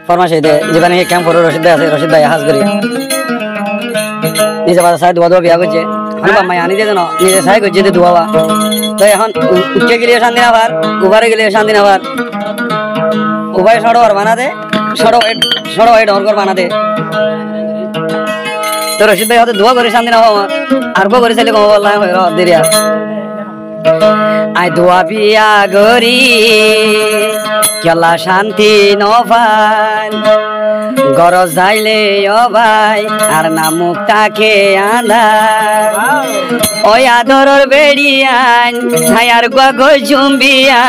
ফরমাশে দে যেখানে ক্যাম্প করে রশিদ ভাই আছে রশিদ ভাই হাজ করি নিজে বাসা সাইড দুয়া বিয়া করছে আমি মাই আনি দিয়ে জানো নিজে সাই করছে যে দুয়া তো এখন উঠে গেলে শান্তি না ভার উবারে গেলে শান্তি না ভার উবাই সড়ো বানা দে সড়ো ডর কর বানা দে তো রশিদ ভাই হয়তো দোয়া করে শান্তি না হওয়া আর কো করে চাইলে কম বললাম দেরিয়া আই দোয়া বিয়া গরি কেলা শান্তি নভাই গর যাইলে ও ভাই আর না মুখ তাকে আন্ধার ওই আদরর বেড়িয়ান ছায়ার গগৈ জুম্বিয়া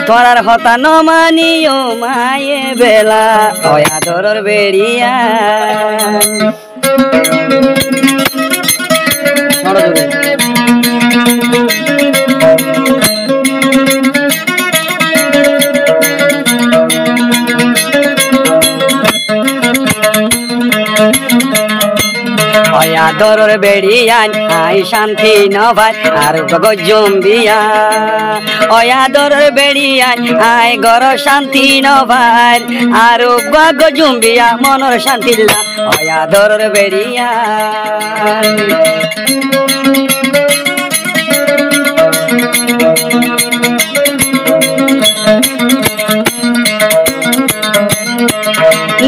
তোরার হতা ন মানিও মায়ে বেলা ওই আদরর বেড়িয়ান আদরর বেড়িয়ান আই শান্তি নভাই আর গজম্বিয়া ওই আদরর বেড়িয়ান আই গর শান্তি নভাই আর গজম্বিয়া মনর শান্তি ওই আদরর বেড়িয়ান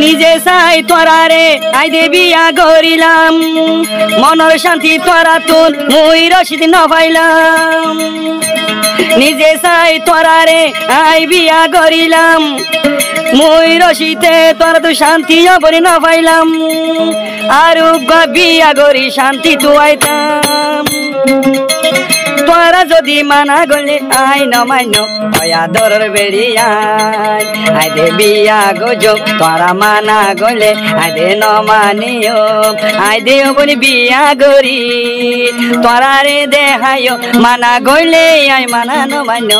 নিজে চাই তোরা রে আই দেবিয়া গরিলাম মনের শান্তি তোরা তুন মুই রশিদ ন পাইলাম নিজে চাই তোরা রে আই বিয়া গরিলাম মুই রশিদে তোরা তো শান্তি অবরি ন পাইলাম আর বিয়া গরি শান্তি তো আইতাম তোরা যদি মানা গলে আই ন মান্য আদরর বেড়িয়ান আই দে বিয়া গজো তোরা মানা গলে আই দে ন মানিও আই দে বলি বিয়া গরি তোরা রে দেহায়ো মানা গলে আই মানা ন মান্য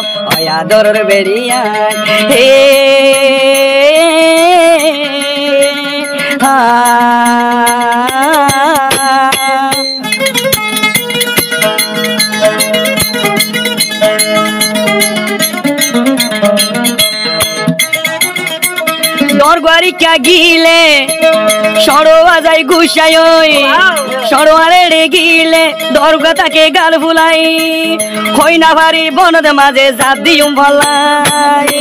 আদরর বেড়িয়ান হে দরগারি কে গিলে সরোয়া যাই গুসাই সরোয়ারে রে গিলে দরগা তাকে গাল ফুলাই হই না ভারি বনদ মাঝে জাপ দিউম ভলাই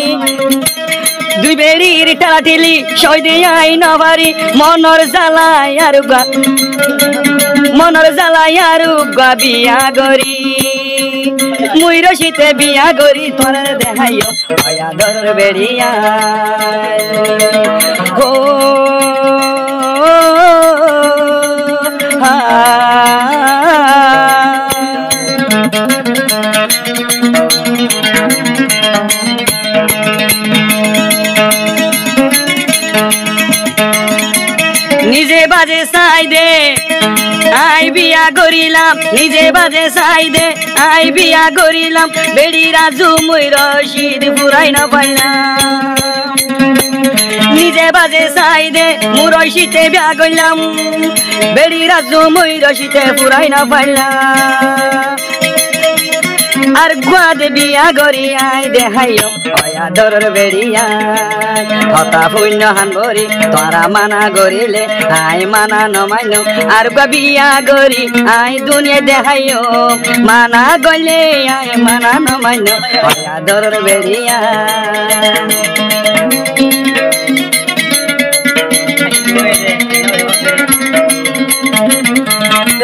দুই বেড়ির ঠেলা ঠেলি সই দিয়াই না ভারি মনর জ্বালাই আর বিয়া গরি মুই রশিতে বিয়া গরি তোরা দেখাইও আদরর বেড়িয়া ও নিজে বাজে চাই দে আই বিয়া গরিলাম নিজে বাজে চাই দে আই বিয়া গরিলাম বেড়ি রাজু মুই রশিদ ফুরাই না পাইলাম নিজে বাজে চাই দে মুই রশিদে বিয়া গইলাম বেড়ি রাজু মুই রশিদে ফুরাই না পাইলাম আর গুয়াদে বিয়া গরি আই দেহাইও আদরর বেড়িয়ান হতা পুণ্য হান ভরি তোরা মানা গরিলে আই মানা নমাইন আর বিয়া গরি আই দুনিয়া দেহাইও মানা গলে আই মানা নমাইন আদরর বেড়িয়ান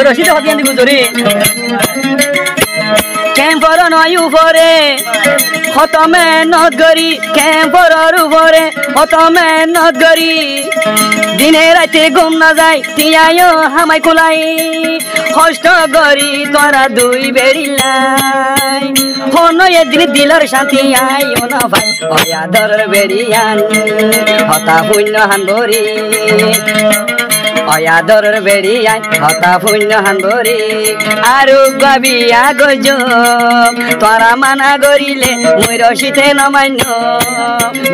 রশিদ হতিয়ান দিব জরি ক্যাম্পর নয় উপরে হতমে নগরি ক্যাম্পর উপরে হতমে নগরি দিনে রাতে ঘুম না যায় তিয়ায়ও হামাই কুলাই কষ্ট করি তোরা দুই বেড়িলাই হনো এদিন দিলর শান্তি আইও না ভাই আদরর বেড়িয়ান হতা পুণ্য হান ভরি আদরর বেড়িয়ান হতা পুণ্য হান ভরি আর বিয়া গজ তোরা মানা গরিলে মুই রশিতে নমান্য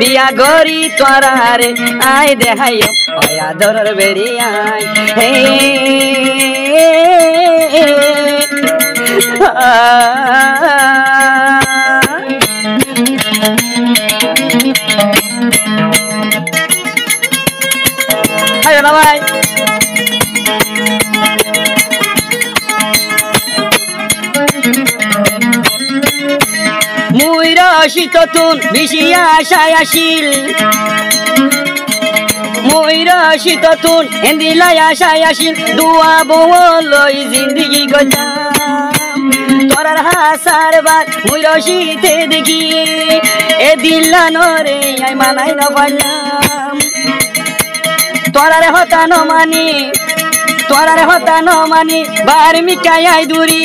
বিয়া গরি তোরা রে আই দেখাইও আদরর বেড়িয়ান হে আরে বাবাই মুই রসিত তুন বিশিয়া আশায় আসিল মুই রসিত তুন এন্দিলাই আশায় আসিল দুয়া বলই জিন্দগি গজাম তোরার হাসার বাদ মুই রসিতে দেখি এ দিল্লানরে আই মানাই না পাইলাম তোরার হতা ন মানি তোরার হতা ন মানি বার মিটাই আই দূরি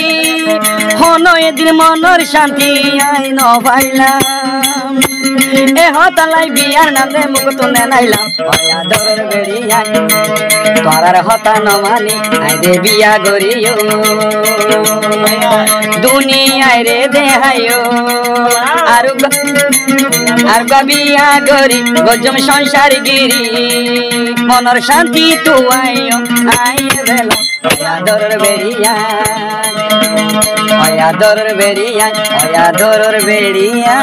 হন এদিন মনর শান্তি আই ন পাইলাম এ হতালাই বিয়ার নামে মুখ তুলে নাইলাম আদরের বেড়িয়া তোরার হতা ন মানি আই দে বিয়া গরিও দুনিয়ায় রে দেহাইও আর বিয়া গরি গজম সংসার গিরি মনর শান্তি তু আইও আইয়ে বেলা আদরের বেড়িয়া আদরের বেড়িয়া আদরের বেড়িয়া